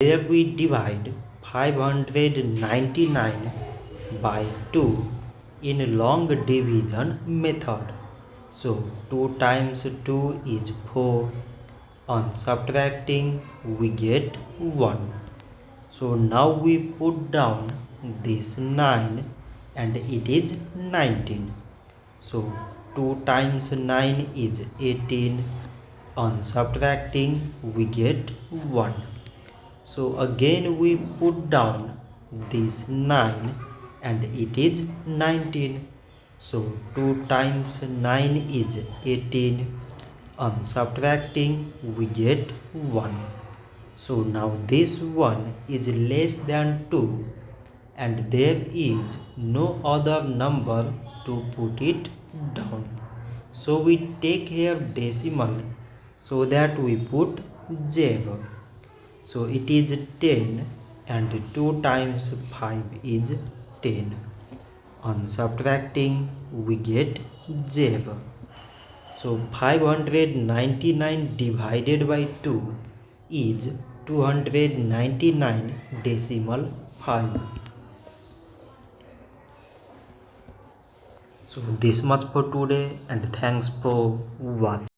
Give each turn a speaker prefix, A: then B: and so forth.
A: There we divide 599 by 2 in long division method. So 2 times 2 is 4. On subtracting we get 1. So now we put down this 9 and it is 19. So 2 times 9 is 18. On subtracting we get 1. So again we put down this 9 and it is 19. So 2 times 9 is 18. On subtracting we get 1. So now this 1 is less than 2 and there is no other number to put it down. So we take here decimal so that we put 0. So it is 10 and 2 times 5 is 10. On subtracting we get 0. So 599 divided by 2 is 299 decimal 5. So this much for today and thanks for watching.